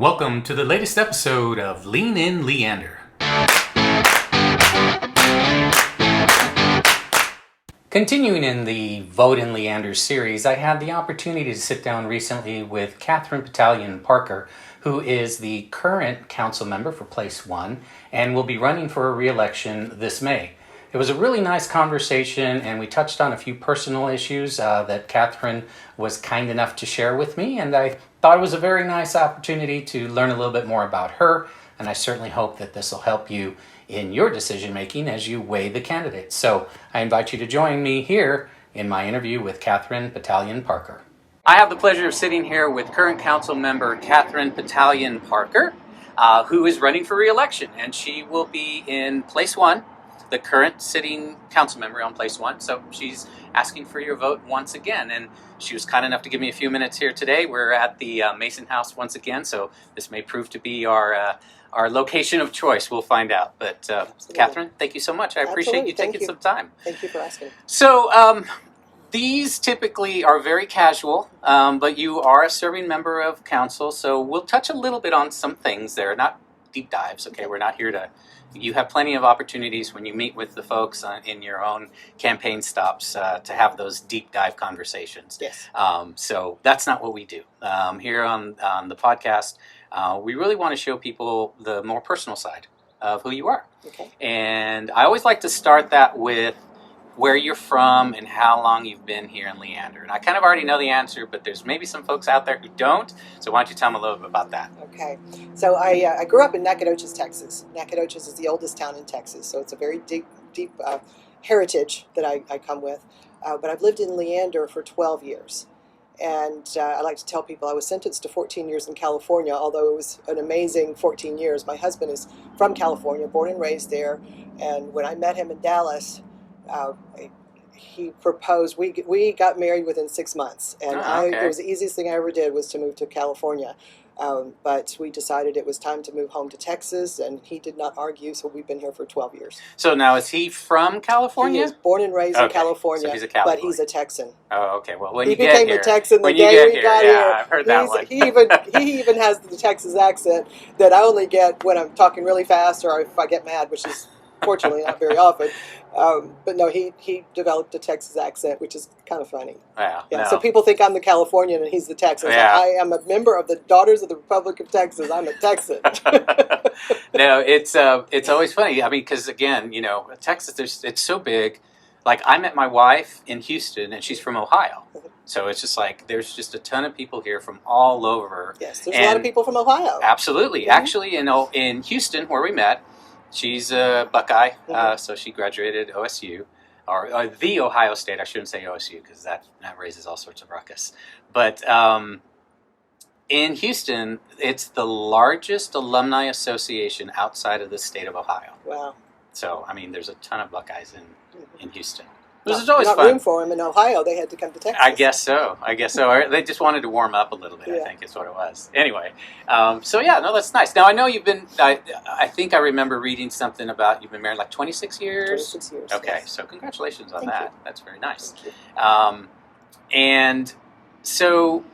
Welcome to the latest episode of Lean In Leander. Continuing in the Vote in Leander series, I had the opportunity to sit down recently with Kathryn Pantalion-Parker, who is the current council member for Place 1 and will be running for a re-election this May. It was a really nice conversation, and we touched on a few personal issues that Kathryn was kind enough to share with me, and I thought it was a very nice opportunity to learn a little bit more about her, and I certainly hope that this will help you in your decision making as you weigh the candidates. So I invite you to join me here in my interview with Kathryn Pantalion-Parker. I have the pleasure of sitting here with current council member Kathryn Pantalion-Parker, who is running for re-election, and she will be in Place 1, the current sitting council member on Place 1. So she's asking for your vote once again, and she was kind enough to give me a few minutes here today. We're at the Mason House once again, so this may prove to be our location of choice. We'll find out. But Kathryn, thank you so much. I appreciate you taking some time. Thank you for asking. So these typically are very casual, but you are a serving member of council, so we'll touch a little bit on some things there, not deep dives. Okay, we're not here to... You have plenty of opportunities when you meet with the folks in your own campaign stops to have those deep dive conversations. Yes. So that's not what we do. Here on the podcast, we really want to show people the more personal side of who you are. Okay. And I always like to start that with where you're from and how long you've been here in Leander. And I kind of already know the answer, but there's maybe some folks out there who don't. So why don't you tell them a little bit about that? Okay. So I grew up in Nacogdoches, Texas. Nacogdoches is the oldest town in Texas, so it's a very deep heritage that I come with. But I've lived in Leander for 12 years. And I like to tell people I was sentenced to 14 years in California, although it was an amazing 14 years. My husband is from California, born and raised there. And when I met him in Dallas, he proposed. We got married within 6 months, and it was the easiest thing I ever did was to move to California. But we decided it was time to move home to Texas, and he did not argue, so we've been here for 12 years. So now, is he from California? He is born and raised in California, so he's a Californian. but he's a Texan. Oh, okay. Well, when he you get here, became a Texan the day we got here. I've heard that one. He even has the Texas accent that I only get when I'm talking really fast or if I get mad, which is fortunately not very often. But no, he developed a Texas accent, which is kind of funny. Yeah. Yeah. No. So people think I'm the Californian and he's the Texan. Yeah. I am a member of the Daughters of the Republic of Texas. I'm a Texan. No, it's always funny. I mean, because again, Texas, it's so big. Like, I met my wife in Houston, and she's from Ohio. So it's just like there's just a ton of people here from all over. Yes, there's a lot of people from Ohio. Absolutely. Mm-hmm. Actually, in Houston, where we met, she's a Buckeye, so she graduated OSU, or the Ohio State. I shouldn't say OSU because that raises all sorts of ruckus. But in Houston, it's the largest alumni association outside of the state of Ohio. Wow. So, I mean, there's a ton of Buckeyes in Houston. This is always fun. Not room for them in Ohio. They had to come to Texas. I guess so. Or they just wanted to warm up a little bit, I think is what it was. Anyway, that's nice. Now, I know you've been, I think I remember reading something about you've been married like 26 years? 26 years, Okay, yes. So congratulations on that. Thank you. That's very nice. Thank you. And so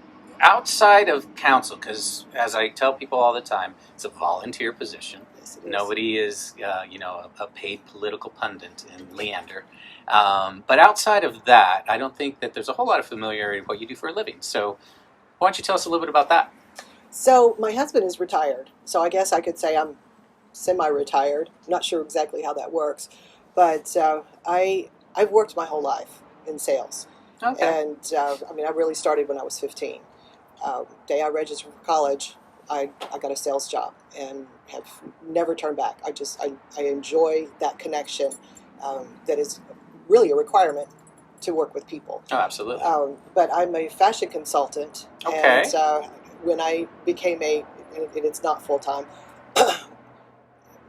outside of council, because as I tell people all the time, it's a volunteer position. Yes, it is. Nobody is, a paid political pundit in Leander. But outside of that, I don't think that there's a whole lot of familiarity with what you do for a living. So why don't you tell us a little bit about that? So my husband is retired. So I guess I could say I'm semi-retired. I'm not sure exactly how that works. But I've worked my whole life in sales. Okay. And I really started when I was 15. Day I registered for college, I got a sales job and have never turned back. I enjoy that connection that is really a requirement to work with people. Oh, absolutely. But I'm a fashion consultant. Okay. And when I became and it's not full-time,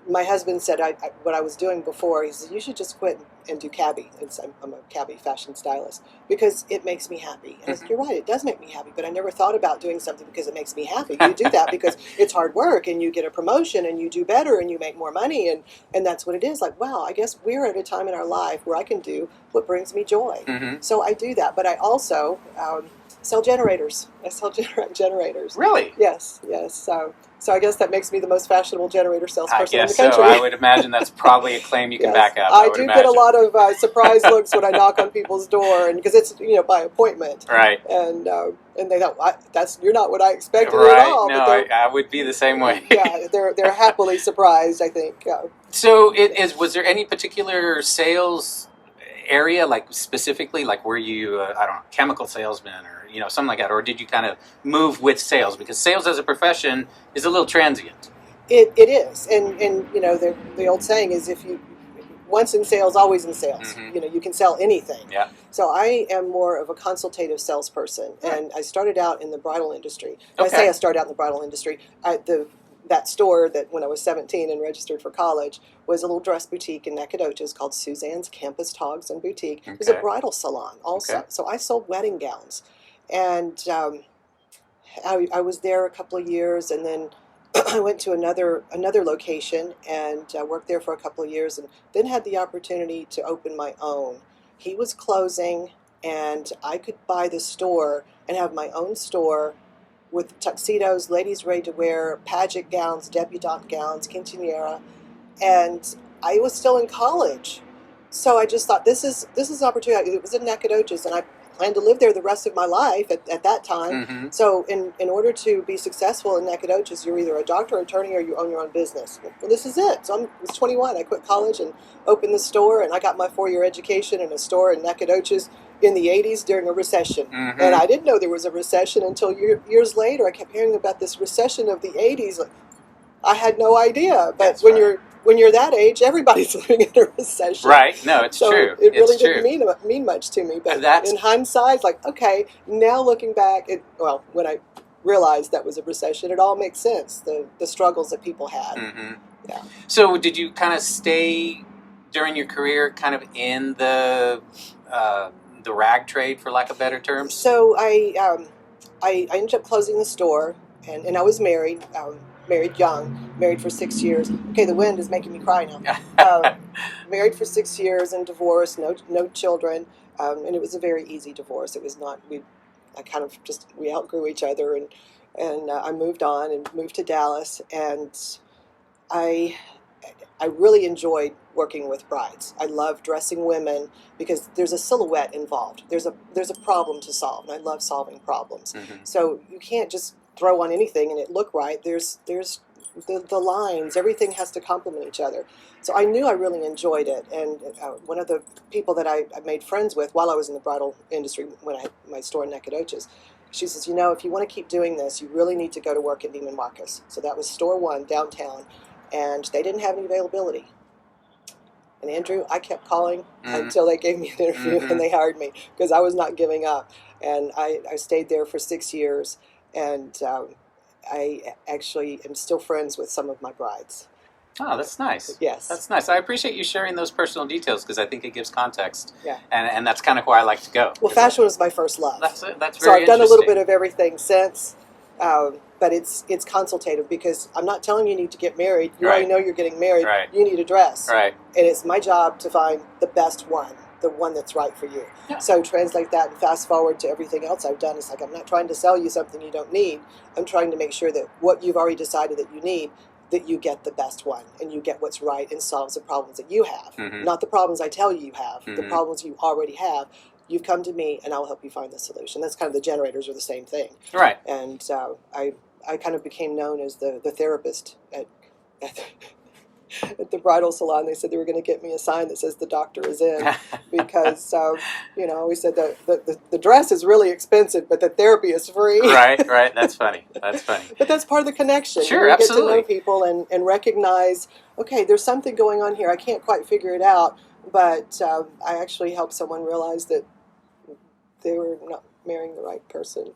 my husband said what I was doing before, he said, you should just quit and do cabbie. I'm a cabbie fashion stylist because it makes me happy. And I said, you're right, it does make me happy, but I never thought about doing something because it makes me happy. You do that because it's hard work and you get a promotion and you do better and you make more money and that's what it is. Like, wow, I guess we're at a time in our life where I can do what brings me joy. Mm-hmm. So I do that. But I also Sell generators. I sell generators. Really? Yes, yes. So I guess that makes me the most fashionable generator I salesperson in the guess so. country. I would imagine that's probably a claim you can Yes, back up. I would do imagine. get a lot of surprise looks when I knock on people's door, and because it's by appointment, Right. And they thought, you're not what I expected at Right. all. No, But I would be the same way. yeah, they're happily surprised, I think. So was there any particular sales area, like specifically, like were you, I don't know, chemical salesman or, something like that? Or did you kind of move with sales? Because sales as a profession is a little transient. It is, and the old saying is, if you once in sales, always in sales. Mm-hmm. You can sell anything. Yeah. So I am more of a consultative salesperson, and I started out in the bridal industry. When Okay. I say I started out in the bridal industry, that store that when I was 17 and registered for college was a little dress boutique in Nacogdoches called Suzanne's Campus Togs and Boutique. Okay. It was a bridal salon also. Okay. So I sold wedding gowns, and I was there a couple of years, and then I went to another location and worked there for a couple of years, and then had the opportunity to open my own. He was closing, and I could buy the store and have my own store with tuxedos, ladies' ready-to-wear, pageant gowns, debutante gowns, quinceañera, and I was still in college. So I just thought, this is an opportunity. It was in Nacogdoches, and I planned to live there the rest of my life at that time. Mm-hmm. So in order to be successful in Nacogdoches, you're either a doctor or attorney, or you own your own business. Well, this is it. So I was 21. I quit college and opened the store, and I got my 4-year education in a store in Nacogdoches in the 80s during a recession. Mm-hmm. And I didn't know there was a recession until years later. I kept hearing about this recession of the 80s. I had no idea. But That's when right. when you're that age, everybody's living in a recession. Right. No, it's So true. it really It's true. didn't mean much to me. But That's- in hindsight, like, okay, now looking back, when I realized that was a recession, it all makes sense. The struggles that people had. Mm-hmm. Yeah. So did you kind of stay during your career kind of in the rag trade, for lack of better terms? So I ended up closing the store, and I was married. Married young, married for 6 years. Okay, the wind is making me cry now. Married for 6 years and divorced, no children, and it was a very easy divorce. It was not. We outgrew each other, and I moved on and moved to Dallas, and I really enjoyed working with brides. I love dressing women because there's a silhouette involved. There's a problem to solve, and I love solving problems. Mm-hmm. So you can't just throw on anything and it look right. There's the lines. Everything has to complement each other. So I knew I really enjoyed it. And one of the people that I made friends with while I was in the bridal industry, when I had my store in Nacogdoches, she says, if you want to keep doing this, you really need to go to work at Neiman Marcus. So that was store 1 downtown, and they didn't have any availability. And Andrew, I kept calling until they gave me an interview and they hired me, because I was not giving up. And I stayed there for 6 years, and I actually am still friends with some of my brides. Oh, that's nice. Yes. That's nice. I appreciate you sharing those personal details, because I think it gives context. Yeah. And that's kind of where I like to go. Well, fashion was my first love. That's very So I've done a little interesting. bit of everything since, but it's consultative, because I'm not telling you need to get married. You already know you're getting married. Right. You need a dress. Right. And it's my job to find the best one, the one that's right for you. Yeah. So translate that and fast forward to everything else I've done. It's like, I'm not trying to sell you something you don't need. I'm trying to make sure that what you've already decided that you need, that you get the best one, and you get what's right and solves the problems that you have. Mm-hmm. Not the problems I tell you have, the Mm-hmm. problems you already have. You've come to me, and I'll help you find the solution. That's kind of, the generators are the same thing. Right. And I kind of became known as the therapist at the bridal salon. They said they were going to get me a sign that says the doctor is in, because we said that the dress is really expensive, but the therapy is free. Right. That's funny. That's funny. But that's part of the connection. Sure, you absolutely. get to know people and recognize, okay, there's something going on here. I can't quite figure it out, but I actually helped someone realize that they were not marrying the right person.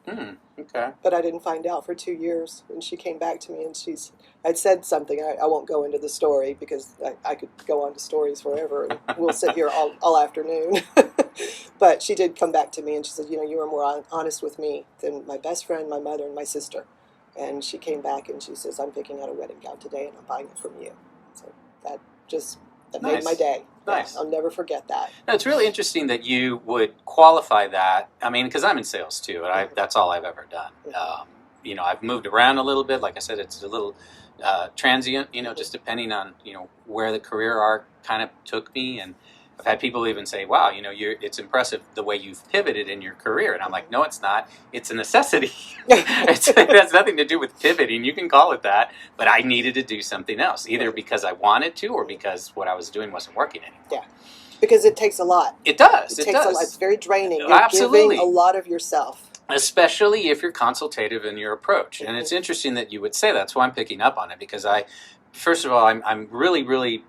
Okay. But I didn't find out for 2 years, and she came back to me, and I'd said something. I won't go into the story, because I could go on to stories forever, and we'll sit here all afternoon. But she did come back to me, and she said, you were more honest with me than my best friend, my mother, and my sister. And she came back and she says, I'm picking out a wedding gown today, and I'm buying it from you. So that made my day. Nice. I'll never forget that. No, it's really interesting that you would qualify that. I mean, because I'm in sales too, and that's all I've ever done. I've moved around a little bit. Like I said, it's a little transient, just depending on, where the career arc kind of took me. And I've had people even say, wow, it's impressive the way you've pivoted in your career. And I'm like, no, it's not. It's a necessity. It has nothing to do with pivoting. You can call it that. But I needed to do something else, either because I wanted to or because what I was doing wasn't working anymore. Yeah. Because it takes a lot. It does. It takes a lot. It's very draining. You're Absolutely. giving a lot of yourself. Especially if you're consultative in your approach. And it's interesting that you would say that. That's why I'm picking up on it, because first of all, I'm really, really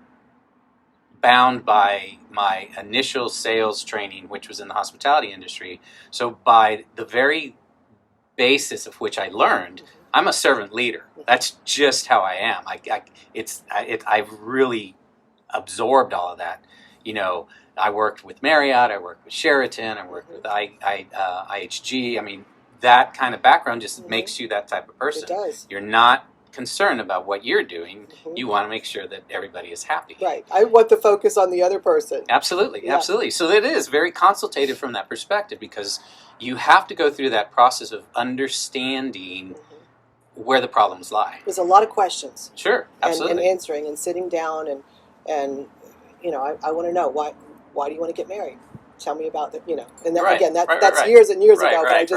bound by my initial sales training, which was in the hospitality industry. So by the very basis of which I learned, I'm a servant leader. That's just how I am. I've really absorbed all of that. I worked with Marriott, I worked with Sheraton, I worked with IHG. I mean, that kind of background just makes you that type of person. It does. You're not concerned about what you're doing. You want to make sure that everybody is happy. Right. I want the focus on the other person. Absolutely, absolutely. So it is very consultative from that perspective, because you have to go through that process of understanding where the problems lie. There's a lot of questions. Sure, absolutely. And answering and sitting down and I want to know why do you want to get married? Tell me about the, and then again, that's years and years ago, but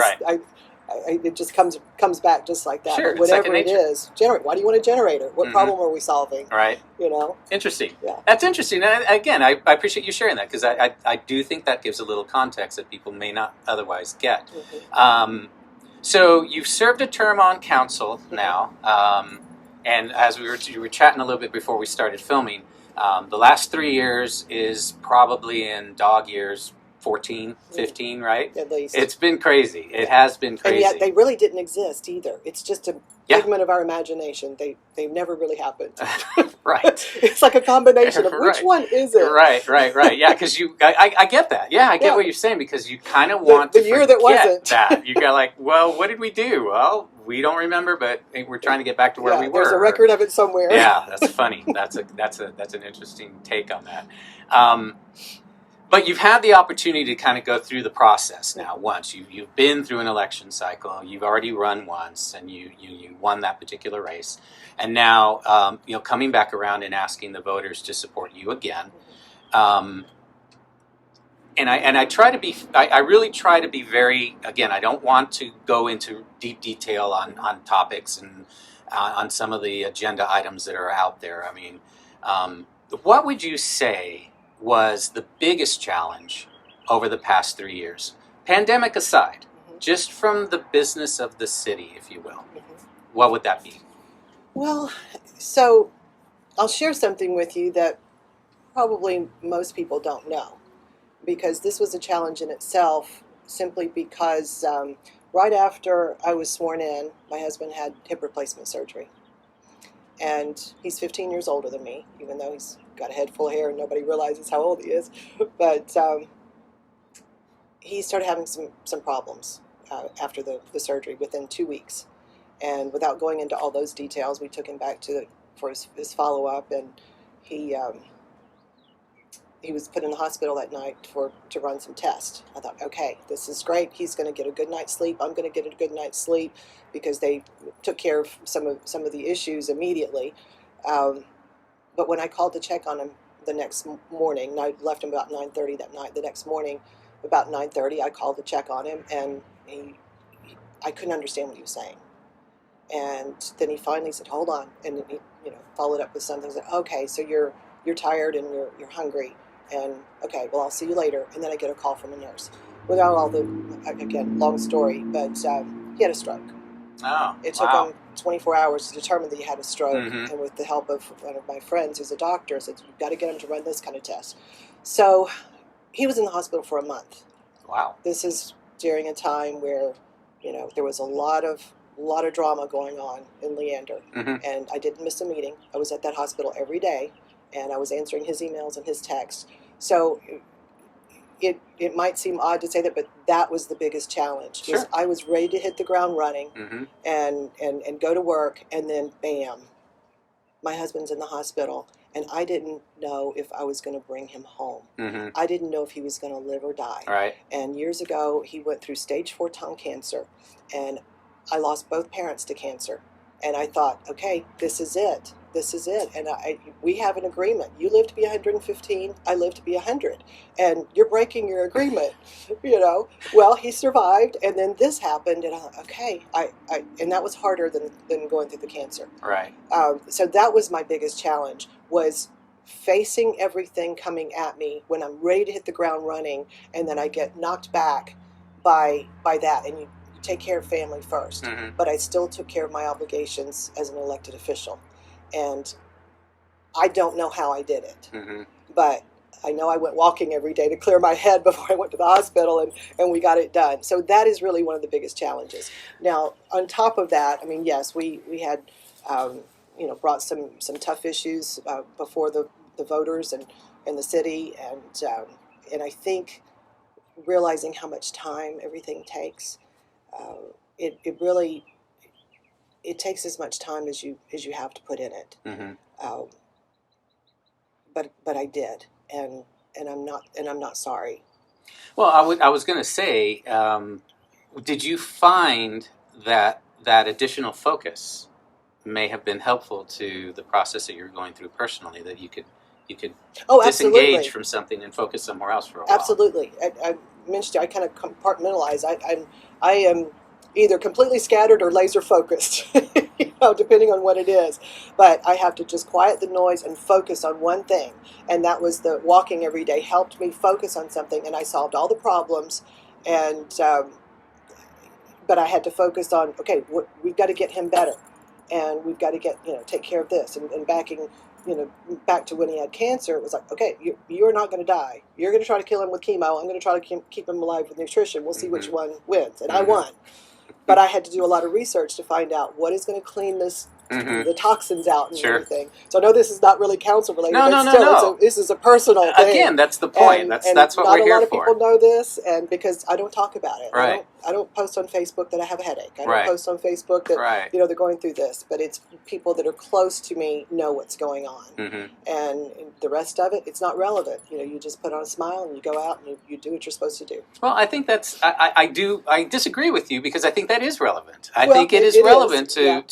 it just comes back just like that. Sure, whatever it is, why do you want a generator? What problem are we solving? Right. Interesting. Yeah. That's interesting. And again, I appreciate you sharing that, because I do think that gives a little context that people may not otherwise get. So you've served a term on council now, and as we were chatting a little bit before we started filming, the last 3 years is probably in dog years 14, 15, right? At least. It's been crazy. It has been crazy. And yet they really didn't exist either. It's just a figment of our imagination. They've never really happened. Right. It's like a combination of which one is it? Right. Yeah, because I get that. Yeah, I get what you're saying, because you kind of want the year that wasn't. that. You got like, well, what did we do? Well, we don't remember, but we're trying to get back to where we were. There's a record of it somewhere. Yeah, that's funny. That's an interesting take on that. But you've had the opportunity to kind of go through the process now once. You've been through an election cycle. You've already run once, and you won that particular race. And now, coming back around and asking the voters to support you again. And I try to be, I really try to be very, again, I don't want to go into deep detail on topics and on some of the agenda items that are out there. I mean, what would you say was the biggest challenge over the past 3 years? Pandemic aside, just from the business of the city, if you will. What would that be? Well, so I'll share something with you that probably most people don't know, because this was a challenge in itself, simply because right after I was sworn in, my husband had hip replacement surgery. And he's 15 years older than me, even though he's got a head full of hair and nobody realizes how old he is. But he started having some problems after the surgery within 2 weeks. And without going into all those details, we took him back for his follow-up, and he was put in the hospital that night to run some tests. I thought, okay, this is great. He's going to get a good night's sleep. I'm going to get a good night's sleep, because they took care of some of the issues immediately. But when I called to check on him the next morning, and I left him about 9:30 that night. The next morning, about 9:30, I called to check on him, and I couldn't understand what he was saying. And then he finally said, "Hold on," and he followed up with something. Said, "Okay, so you're tired and you're hungry, and okay, well, I'll see you later." And then I get a call from a nurse. Without all the, again, long story, but he had a stroke. Oh, it took him 24 hours to determine that he had a stroke, and with the help of one of my friends who's a doctor, I said, "You've got to get him to run this kind of test." So he was in the hospital for a month. Wow. This is during a time where, there was a lot of drama going on in Leander, and I didn't miss a meeting. I was at that hospital every day, and I was answering his emails and his texts. So it might seem odd to say that, but that was the biggest challenge. Sure. I was ready to hit the ground running and go to work, and then bam, my husband's in the hospital, and I didn't know if I was going to bring him home. Mm-hmm. I didn't know if he was going to live or die. Right. And years ago, he went through stage 4 tongue cancer, and I lost both parents to cancer. And I thought, okay, this is it. This is it. And we have an agreement. You live to be 115. I live to be 100. And you're breaking your agreement, you know. Well, he survived, and then this happened, and I thought, okay. And that was harder than going through the cancer. Right. So that was my biggest challenge, was facing everything coming at me when I'm ready to hit the ground running, and then I get knocked back by that. And you take care of family first. Mm-hmm. But I still took care of my obligations as an elected official. And I don't know how I did it. Mm-hmm. But I know I went walking every day to clear my head before I went to the hospital, and we got it done. So that is really one of the biggest challenges. Now, on top of that, I mean, yes, we had, brought some tough issues before the voters and the city. And I think realizing how much time everything takes, it really takes as much time as you have to put in it. Mm-hmm. But I did, and I'm not sorry. Well, I was going to say, did you find that additional focus may have been helpful to the process that you're going through personally, that you could disengage from something and focus somewhere else for a while? Absolutely. I mentioned I kind of compartmentalize. I am either completely scattered or laser focused, depending on what it is. But I have to just quiet the noise and focus on one thing. And that was the walking every day helped me focus on something, and I solved all the problems. And but I had to focus on, okay, we've got to get him better, and we've got to take care of this, and backing. Back to when he had cancer, it was like, okay, you're not going to die. You're going to try to kill him with chemo. I'm going to try to keep him alive with nutrition. We'll see which one wins. And I won. But I had to do a lot of research to find out what is going to clean the toxins out and everything. So I know this is not really council related, but still, this is a personal thing. Again, that's the point. That's what we're here for. Not a lot of people know this, and because I don't talk about it. Right. I don't post on Facebook that I have a headache. I don't Right. post on Facebook that Right. they're going through this. But it's people that are close to me know what's going on, and the rest of it, it's not relevant. You just put on a smile and you go out and you do what you're supposed to do. Well, I think that's I disagree with you, because I think that is relevant. I think it is relevant to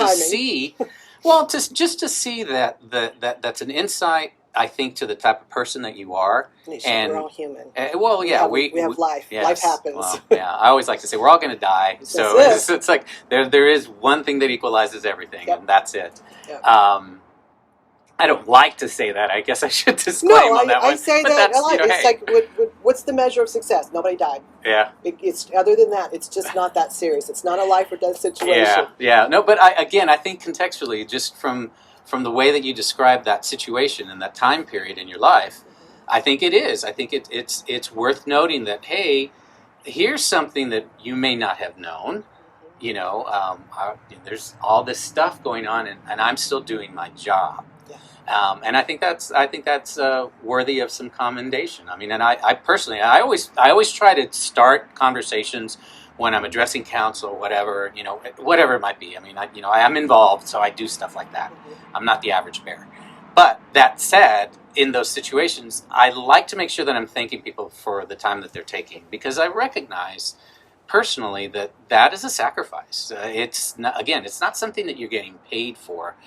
see. Well, to see that's an insight, I think, to the type of person that you are. And we're all human. We have life. Yes, life happens. Well, yeah, I always like to say we're all going to die. So it's like there is one thing that equalizes everything, and that's it. Yep. I don't like to say that. I guess I should disclaim on that one. I say but that. That's, it's like, what's the measure of success? Nobody died. Yeah. It's other than that, it's just not that serious. It's not a life or death situation. Yeah. No, but I think contextually, just from the way that you describe that situation and that time period in your life, I think it is. I think it's worth noting that, hey, here's something that you may not have known. There's all this stuff going on, and I'm still doing my job. And I think that's worthy of some commendation. I mean, and I personally, I always try to start conversations when I'm addressing council, whatever it might be. I mean, I am involved, so I do stuff like that. I'm not the average bear. But that said, in those situations, I like to make sure that I'm thanking people for the time that they're taking, because I recognize personally that is a sacrifice. It's not something that you're getting paid for.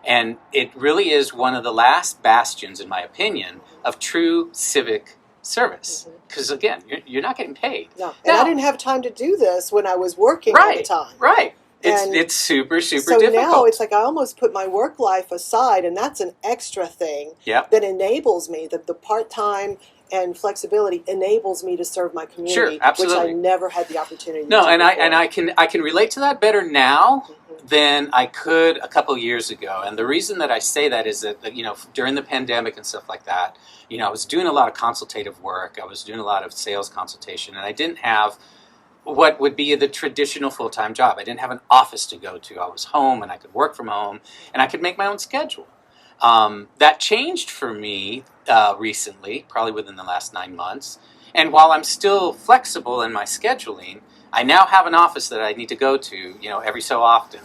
And it really is one of the last bastions, in my opinion, of true civic service. Because, again, you're not getting paid. No, and I didn't have time to do this when I was working all the time. Right. It's super difficult. So now it's like I almost put my work life aside, and that's an extra thing that enables me, the part-time and flexibility enables me to serve my community, which I never had the opportunity to do before. I can relate to that better now than I could a couple years ago. And the reason that I say that is that, during the pandemic and stuff like that, I was doing a lot of consultative work. I was doing a lot of sales consultation, and I didn't have what would be the traditional full-time job. I didn't have an office to go to. I was home, and I could work from home, and I could make my own schedule. That changed for me recently, probably within the last 9 months. And while I'm still flexible in my scheduling, I now have an office that I need to go to, every so often.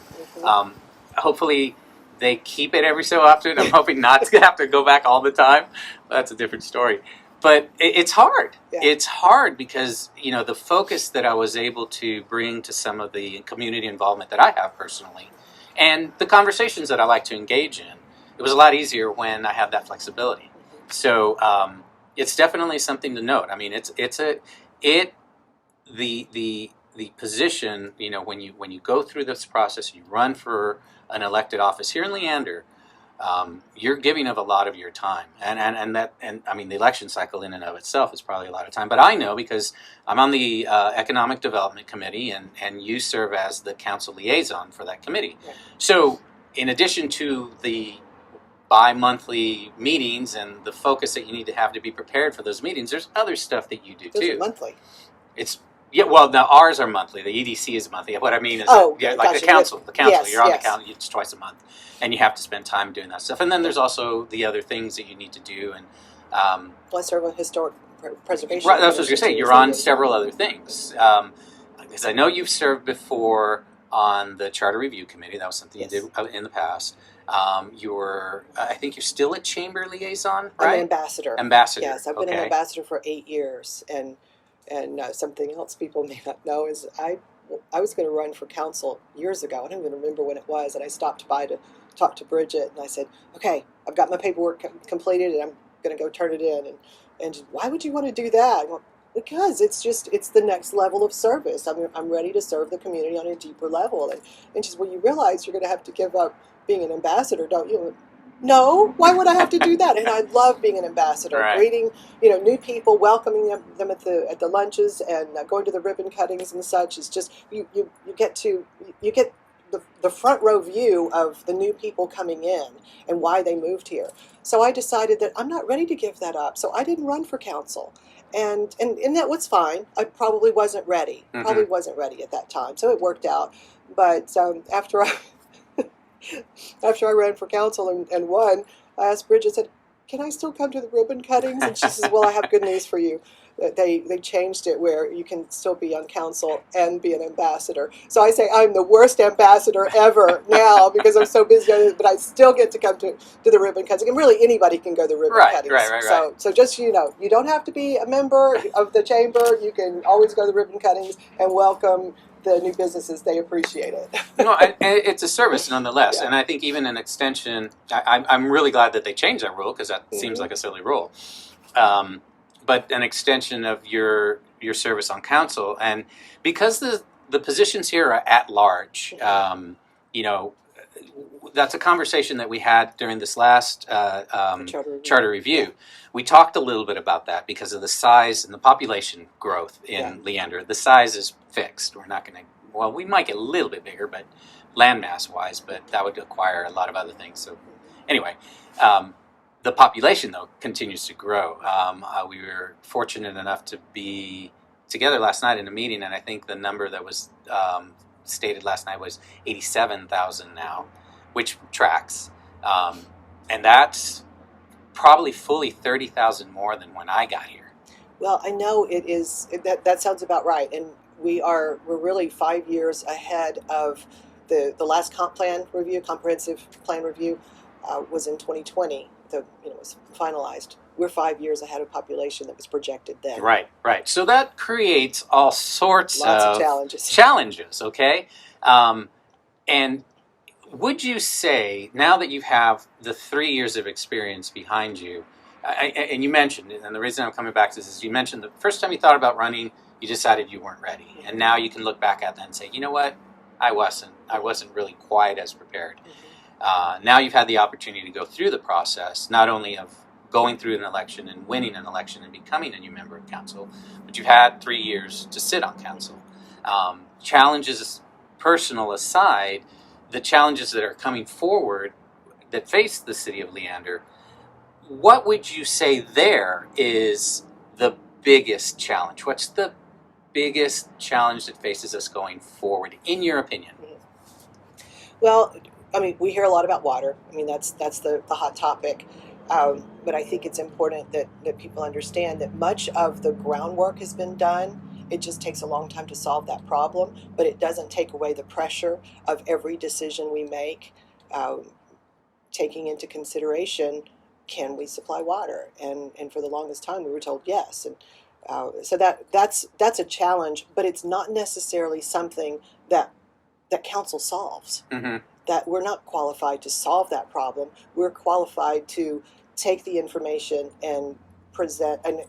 Hopefully They keep it every so often. I'm hoping not to have to go back all the time. That's a different story. But it's hard. Yeah. It's hard because, the focus that I was able to bring to some of the community involvement that I have personally and the conversations that I like to engage in, it was a lot easier when I had that flexibility. So it's definitely something to note. I mean, the position, when you go through this process, you run for an elected office here in Leander, you're giving of a lot of your time, and I mean the election cycle in and of itself is probably a lot of time. But I know because I'm on the economic development committee, and you serve as the council liaison for that committee. Yeah. So in addition to the bi-monthly meetings and the focus that you need to have to be prepared for those meetings, there's other stuff that you do Those too. are monthly. Well, now ours are monthly. The EDC is monthly. What I mean is, like gotcha. the council. Yes, you're on yes. the council. It's twice a month, and you have to spend time doing that stuff. And then there's also the other things that you need to do. And Well, I serve a historic preservation. right, that's what I was going to say. You're on several other things. Because I know you've served before on the charter review committee. That was something Yes. you did in the past. I think you're still a chamber liaison, I'm right? an ambassador. Ambassador. Yes, I've been an ambassador for 8 years, and something else people may not know is I was going to run for council years ago. I don't even remember when it was, and I stopped by to talk to Bridget, and I said, "Okay, I've got my paperwork completed, and I'm going to go turn it in." And why would you want to do that? Well, because it's the next level of service. I mean, I'm ready to serve the community on a deeper level, and she said, "Well, you realize you're going to have to give up being an ambassador, don't you?" No, why would I have to do that? And I love being an ambassador, Right. greeting new people, welcoming them at the lunches, and going to the ribbon cuttings and such. It's just you get the front row view of the new people coming in and why they moved here. So I decided that I'm not ready to give that up. So I didn't run for council, and that was fine. I probably wasn't ready. Mm-hmm. Probably wasn't ready at that time. So it worked out. But after I ran for council and won, I asked Bridget, said, "Can I still come to the ribbon cuttings?" And she says, "Well, I have good news for you. They changed it where you can still be on council and be an ambassador." So I say I'm the worst ambassador ever now because I'm so busy, but I still get to come to the ribbon cutting. And really anybody can go to the ribbon cuttings. Right. So just you don't have to be a member of the chamber. You can always go to the ribbon cuttings and welcome the new businesses. They appreciate it. It's a service nonetheless, Yeah. and I think even an extension. I'm really glad that they changed that rule because that seems like a silly rule. But an extension of your service on council, and because the positions here are at large, that's a conversation that we had during this last charter review. We talked a little bit about that because of the size and the population growth in Leander. The size is fixed. We're not going to. Well, we might get a little bit bigger, but landmass wise, but that would require a lot of other things. So, anyway. The population, though, continues to grow. We were fortunate enough to be together last night in a meeting, and I think the number that was stated last night was 87,000 now, which tracks. And that's probably fully 30,000 more than when I got here. Well, I know it is. That sounds about right, and we're really 5 years ahead of the last comprehensive plan review was in 2020. It was finalized. We're 5 years ahead of population that was projected then. Right. So that creates all sorts Lots of challenges. Okay, and would you say now that you have the 3 years of experience behind you, and you mentioned it, and the reason I'm coming back to this is you mentioned the first time you thought about running, you decided you weren't ready, and now you can look back at that and say, you know what, I wasn't really quite as prepared. Now you've had the opportunity to go through the process, not only of going through an election and winning an election and becoming a new member of council, but you've had 3 years to sit on council. Challenges personal aside, the challenges that are coming forward that face the city of Leander, what would you say there is the biggest challenge? What's the biggest challenge that faces us going forward, in your opinion? Well, I mean, we hear a lot about water. I mean, that's the hot topic. But I think it's important that people understand that much of the groundwork has been done. It just takes a long time to solve that problem, but it doesn't take away the pressure of every decision we make. taking into consideration, can we supply water? And for the longest time, we were told yes. And so that's a challenge, but it's not necessarily something that council solves. Mm-hmm. That we're not qualified to solve that problem. We're qualified to take the information and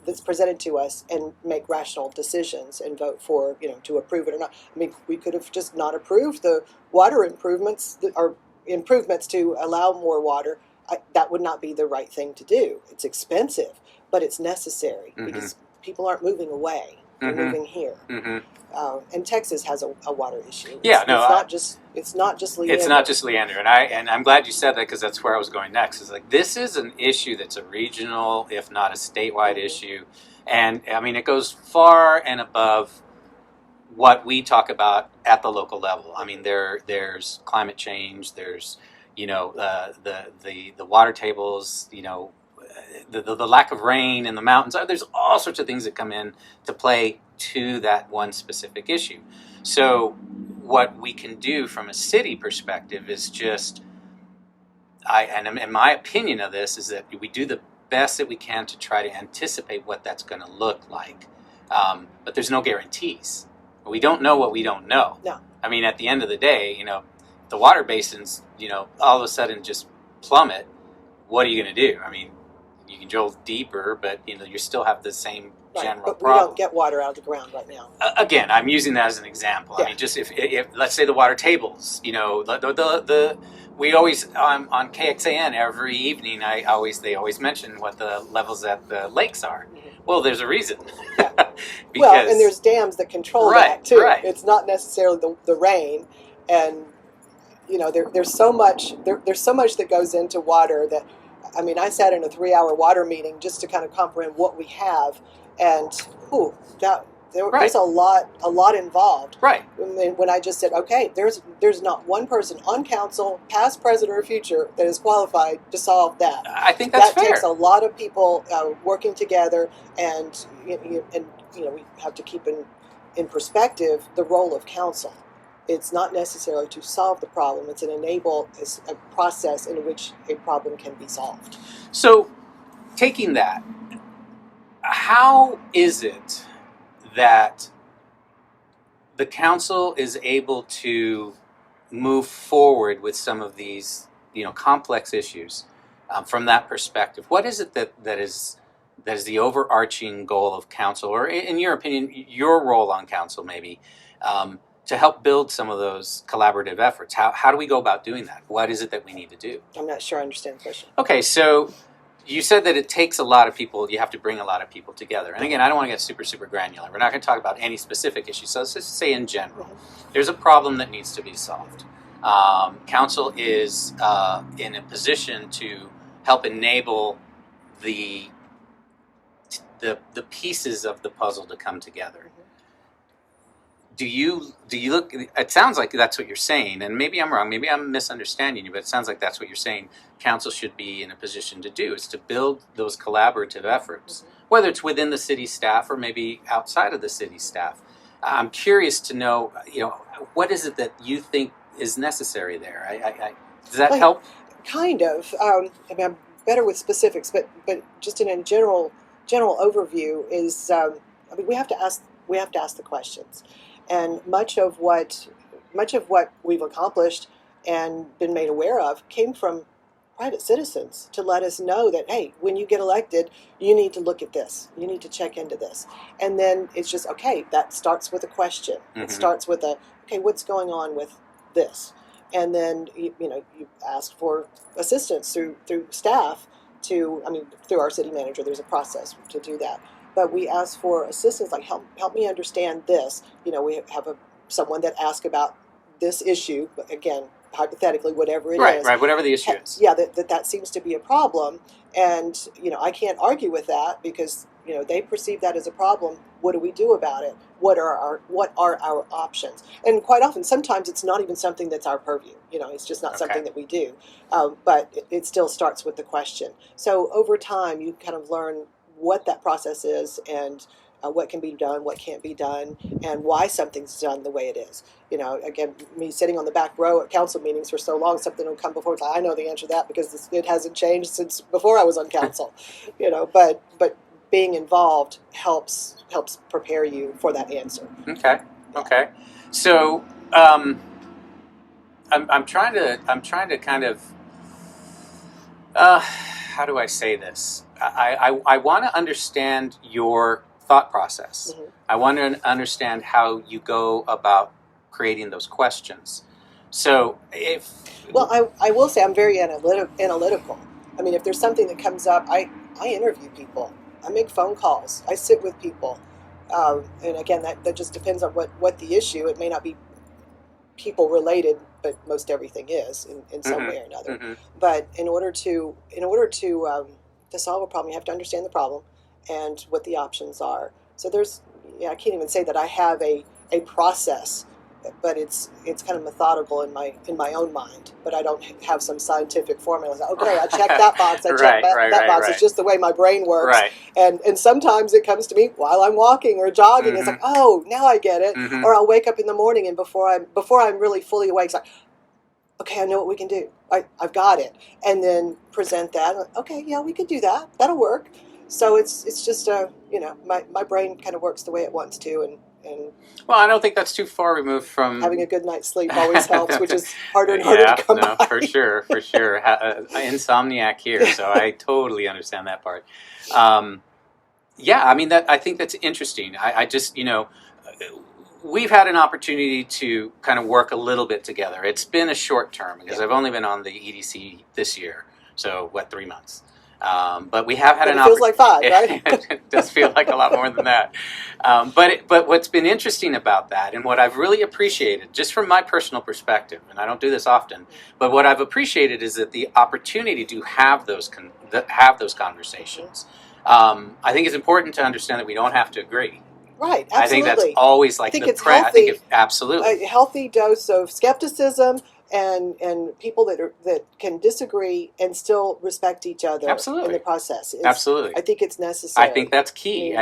that's presented to us and make rational decisions and vote for, to approve it or not. I mean, we could have just not approved the water improvements or improvements to allow more water. That would not be the right thing to do. It's expensive, but it's necessary because people aren't moving away; they're moving here. And Texas has a water issue. Yeah, it's not just Leander. It's not just Leander, and I'm glad you said that because that's where I was going next. It's like this is an issue that's a regional, if not a statewide issue, and I mean it goes far and above what we talk about at the local level. I mean there's climate change, there's the water tables, the lack of rain in the mountains. There's all sorts of things that come in to play to that one specific issue. So what we can do from a city perspective is just, and my opinion of this is that we do the best that we can to try to anticipate what that's going to look like. But there's no guarantees. We don't know what we don't know. No. I mean, at the end of the day, the water basins, all of a sudden just plummet. What are you going to do? I mean, you can drill deeper, but you still have the same general but problem. We don't get water out of the ground right now. Again, I'm using that as an example. Yeah. I mean, just if let's say the water tables, we always on KXAN every evening. They always mention what the levels at the lakes are. Well, there's a reason. Well, and there's dams that control that too. Right. It's not necessarily the rain, and there's so much that goes into water that. I mean, I sat in a 3-hour water meeting just to kind of comprehend what we have, and there's a lot involved. Right. When I just said, okay, there's not one person on council, past, present, or future, that is qualified to solve that. I think that's fair. That takes a lot of people working together, and we have to keep in perspective the role of council. It's not necessarily to solve the problem. It's a process in which a problem can be solved. So, taking that, how is it that the council is able to move forward with some of these, complex issues from that perspective? What is it that is the overarching goal of council, or in your opinion, your role on council maybe? To help build some of those collaborative efforts. How do we go about doing that? What is it that we need to do? I'm not sure I understand the question. Okay, so you said that it takes a lot of people, you have to bring a lot of people together. And again, I don't want to get super, super granular. We're not going to talk about any specific issues. So let's just say in general, there's a problem that needs to be solved. Council is in a position to help enable the pieces of the puzzle to come together. Do you look? It sounds like that's what you're saying, and maybe I'm wrong. Maybe I'm misunderstanding you, but it sounds like that's what you're saying. Council should be in a position to do is to build those collaborative efforts, whether it's within the city staff or maybe outside of the city staff. I'm curious to know, what is it that you think is necessary there? Does that help? Kind of. I mean, I'm better with specifics, but just in a general overview is, we have to ask the questions. And much of what we've accomplished and been made aware of came from private citizens to let us know that, hey, when you get elected, you need to look at this. You need to check into this. And then it's just, okay, that starts with a question. It starts with okay, what's going on with this? And then, you ask for assistance through staff through our city manager. There's a process to do that. But we ask for assistance, like help me understand this. We have someone that asks about this issue, but again, hypothetically, whatever it is. Right, whatever the issue is. Yeah, that seems to be a problem, and I can't argue with that because they perceive that as a problem. What do we do about it? What are our options? And quite often, sometimes it's not even something that's our purview. It's just not something that we do. But it still starts with the question. So over time, you kind of learn what that process is and what can be done, what can't be done, and why something's done the way it is. Again, me sitting on the back row at council meetings for so long, something will come before. It's like, I know the answer to that because it hasn't changed since before I was on council. But being involved helps prepare you for that answer. Okay. So I'm trying to kind of how do I say this? I want to understand your thought process. Mm-hmm. I want to understand how you go about creating those questions. So I will say I'm very analytical. I mean, if there's something that comes up, I interview people. I make phone calls. I sit with people. And again, that just depends on what the issue. It may not be people related, but most everything is in some way or another. Mm-hmm. But in order to solve a problem, you have to understand the problem and what the options are. So I can't even say that I have a process, but it's kind of methodical in my own mind. But I don't have some scientific formula. Like, okay, I checked that box. I checked that box. It's just the way my brain works. Right. And sometimes it comes to me while I'm walking or jogging. Mm-hmm. It's like, oh, now I get it. Mm-hmm. Or I'll wake up in the morning and before I'm really fully awake, it's like, okay, I know what we can do. I've got it. And then present that. Like, okay, yeah, we could do that. That'll work. So it's just my brain kind of works the way it wants to, and well, I don't think that's too far removed from having a good night's sleep always helps, which is harder and harder to come by. Yeah, for sure. Insomniac here, so I totally understand that part. I mean, I think that's interesting. I just, we've had an opportunity to kind of work a little bit together. It's been a short term because I've only been on the EDC this year, so 3 months. But we have had an opportunity. It feels like 5, right? It does feel like a lot more than that. But what's been interesting about that, and what I've really appreciated, just from my personal perspective, and I don't do this often, but what I've appreciated is that the opportunity to have those conversations. I think it's important to understand that we don't have to agree. Right, absolutely. I think that's always like healthy. I think absolutely a healthy dose of skepticism and people that can disagree and still respect each other in the process. Absolutely. I think it's necessary. I think that's key.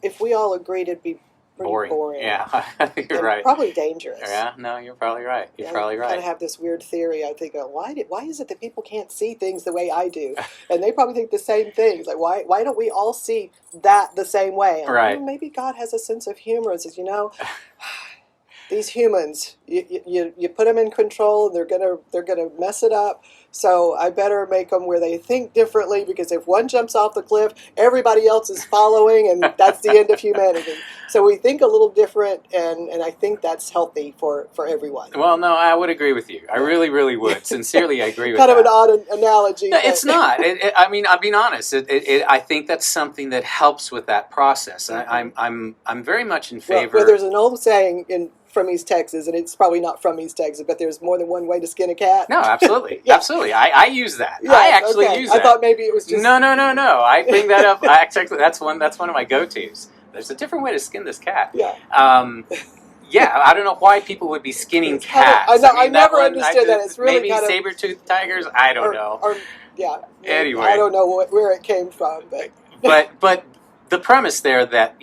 If we all agreed, it'd be pretty boring. Yeah, you're right. Probably dangerous. Yeah, no, you're probably right. You're probably right. I kind of have this weird theory. I think, why is it that people can't see things the way I do? And they probably think the same things. Like, why don't we all see that the same way? And, right. Maybe God has a sense of humor and says, these humans, you put them in control, and they're gonna mess it up. So I better make them where they think differently, because if one jumps off the cliff, everybody else is following, and that's the end of humanity. So we think a little different, and I think that's healthy for everyone. Well, no, I would agree with you. I really, really would. Sincerely, I agree with kind that. Kind of an odd analogy. No, it's not. I mean, I'm being honest. I think that's something that helps with that process. Mm-hmm. I'm very much in favor. Well, there's an old saying from East Texas, and it's probably not from East Texas, but there's more than one way to skin a cat. No, absolutely. Yeah. Absolutely. I use that. Yes, I actually use that. I thought maybe it was just... No. I bring that up. That's one of my go-tos. There's a different way to skin this cat. Yeah. I don't know why people would be skinning cats. I never understood that. It's really maybe saber-toothed tigers. I don't know. Anyway, I don't know where it came from, but the premise there that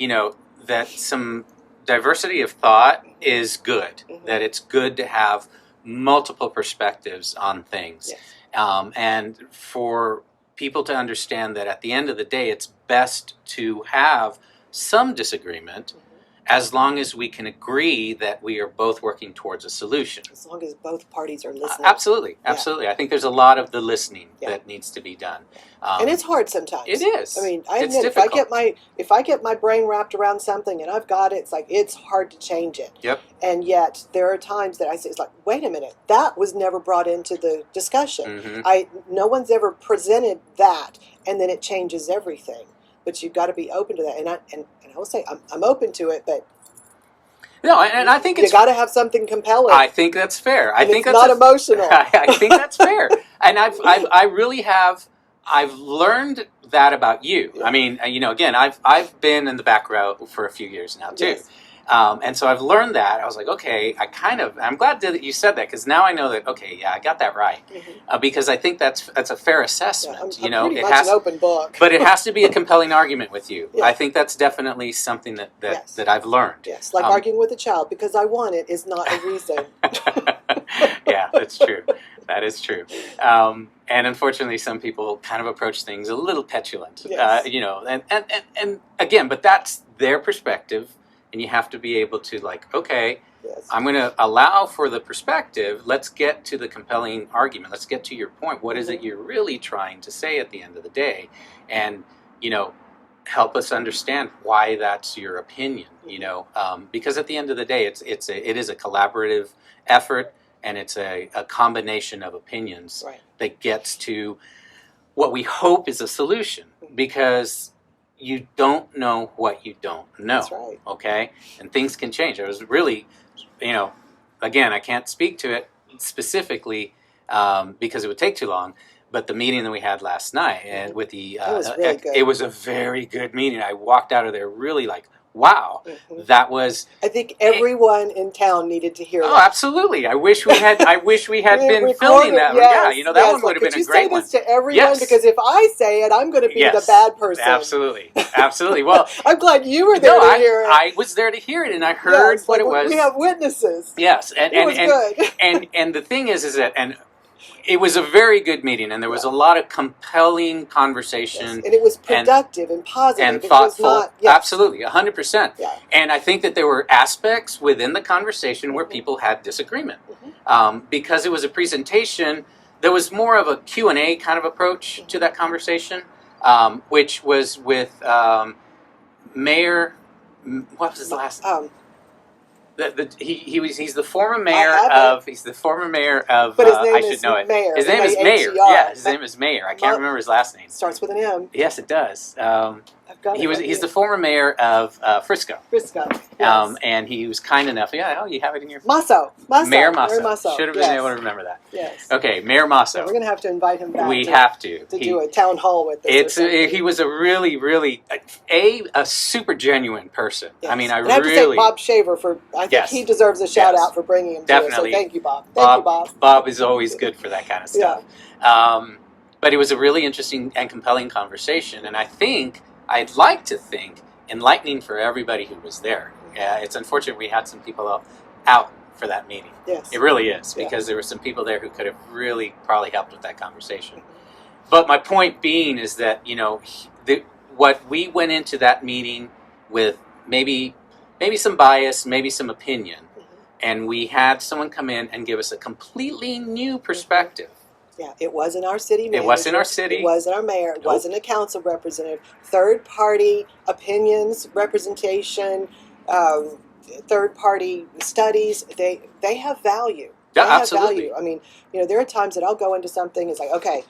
that some diversity of thought is good. Mm-hmm. That it's good to have multiple perspectives on things, yes. And for people to understand that at the end of the day, it's best to have some disagreement, as long as we can agree that we are both working towards a solution. As long as both parties are listening. Absolutely. I think there's a lot of the listening that needs to be done. And it's hard sometimes. It is. I mean, I admit, if I get my brain wrapped around something and I've got it, it's hard to change it. Yep. And yet there are times that I say, it's like, wait a minute, that was never brought into the discussion. Mm-hmm. No one's ever presented that, and then it changes everything. But you've got to be open to that, and I will say I'm open to it, but no, and I think you got to have something compelling. I think that's fair. I think it's not emotional. I think that's fair, and I really have. I've learned that about you. Yeah. I mean, again, I've been in the back row for a few years now too, yes. And so I've learned that. I was like, okay, I'm glad that you said that, because now I know that, okay, yeah, I got that right. Because I think that's a fair assessment. I'm pretty much an open book. But it has to be a compelling argument with you. Yeah. I think that's definitely something that I've learned. Yes, like arguing with a child because I want it is not a reason. Yeah, that's true. That is true. And unfortunately, some people kind of approach things a little petulant. Yes. And again, but that's their perspective, and you have to be able to, like, okay, Yes. I'm going to allow for the perspective. Let's get to the compelling argument. Let's get to your point. What is it you're really trying to say at the end of the day? And, help us understand why that's your opinion, because at the end of the day, it is a collaborative effort, and it's a combination of opinions that gets to what we hope is a solution, because you don't know what you don't know. That's right. Okay? And things can change. It was really, again, I can't speak to it specifically because it would take too long. But the meeting that we had last night, and with the, it was really good. It was a very good meeting. I walked out of there really like, wow, that was. I think everyone in town needed to hear that. Oh, absolutely! I wish we had. I wish we had been filming that. Yes, yeah, that one would have been a great one. Could you say this to everyone? Because if I say it, I'm going to be the bad person. Absolutely, absolutely. Well, I'm glad you were there to hear it. I was there to hear it, and I heard what it was. We have witnesses. Yes, it was good. And the thing is that it was a very good meeting, and there was a lot of compelling conversation. Yes. And it was productive and positive. And thoughtful. It was not, Absolutely, 100%. Yeah. And I think that there were aspects within the conversation where people had disagreement. Because it was a presentation, there was more of a Q&A kind of approach to that conversation, which was with Mayor, what was his last name? He's the former mayor of. He's the former mayor of. But his name I should know it. Mayor. His name is Mayor. Yeah, his name is Mayor. I can't remember his last name. Starts with an M. Yes, it does. He's the it. former mayor of Frisco. Frisco. Yes. And he was kind enough. Yeah. Oh, you have it in your. Masso. Mayor Masso. Should have been able to remember that. Yes. Okay, Mayor Masso. So we're going to have to invite him back. We have to do a town hall with us. He was a really, really a super genuine person. Yes. I mean, I have to thank Bob Shaver for. I think he deserves a shout out for bringing him. Definitely. To us, so thank you, Bob. Thank you, Bob. Bob is always good for that kind of stuff. Yeah. But it was a really interesting and compelling conversation, and I'd like to think enlightening for everybody who was there. It's unfortunate we had some people out for that meeting. Yes. It really is, because there were some people there who could have really probably helped with that conversation. But my point being is that, what we went into that meeting with maybe some bias, maybe some opinion, and we had someone come in and give us a completely new perspective. Yeah, it wasn't our city manager. It wasn't our city. It wasn't our mayor. It wasn't a council representative. Third-party opinions, representation, third-party studies, they have value. Yeah, they have absolutely. value. I mean, there are times that I'll go into something, it's like, okay,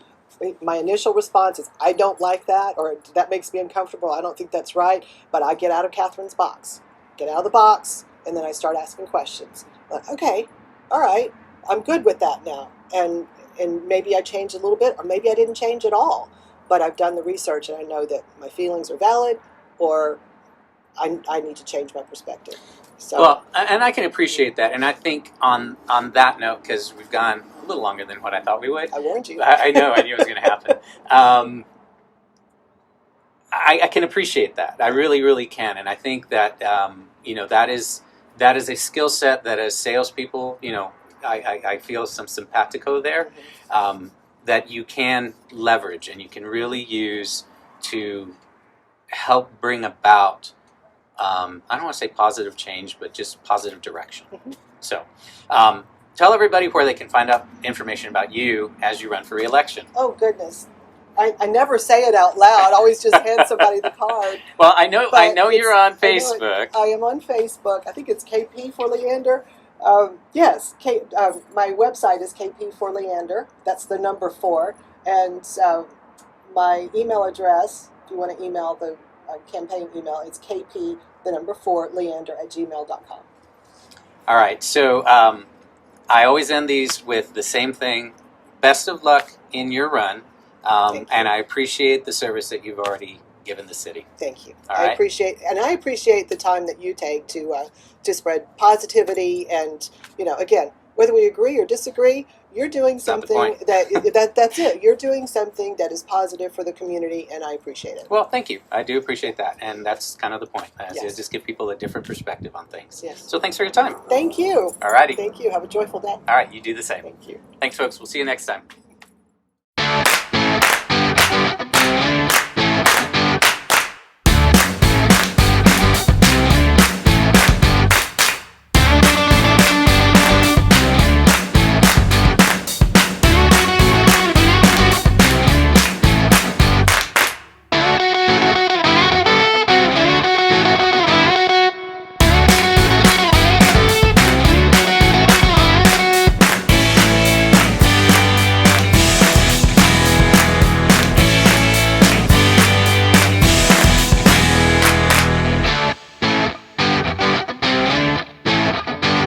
my initial response is, I don't like that, or that makes me uncomfortable, I don't think that's right, but I get out of Kathryn's box. Get out of the box, and then I start asking questions. Like, okay, all right, I'm good with that now. And maybe I changed a little bit, or maybe I didn't change at all. But I've done the research, and I know that my feelings are valid, or I need to change my perspective. So, well, and I can appreciate that. And I think on that note, because we've gone a little longer than what I thought we would. I warned you. I know. I knew it was going to happen. I can appreciate that. I really, really can. And I think that, that is a skill set that as salespeople, I feel some simpatico there, that you can leverage and you can really use to help bring about, I don't want to say positive change, but just positive direction. So tell everybody where they can find out information about you as you run for re-election. Oh, goodness. I never say it out loud. I always just hand somebody the card. Well, I know you're on Facebook. I am on Facebook. I think it's KP for Leander. Yes, my website is KP for Leander. That's the number 4. And my email address, if you want to email the campaign email, it's KP, the number 4, leander@gmail.com. All right, so I always end these with the same thing. Best of luck in your run. And I appreciate the service that you've already given the city. Thank you. All I right. appreciate the time that you take to spread positivity, and again, whether we agree or disagree, you're doing That's not the something point. that's it. You're doing something that is positive for the community, and I appreciate it. Well, thank you. I do appreciate that, and that's kind of the point. Yes. Just give people a different perspective on things. Yes. So thanks for your time. Thank you. All righty. Thank you. Have a joyful day. All right, you do the same. Thank you. Thanks, folks. We'll see you next time.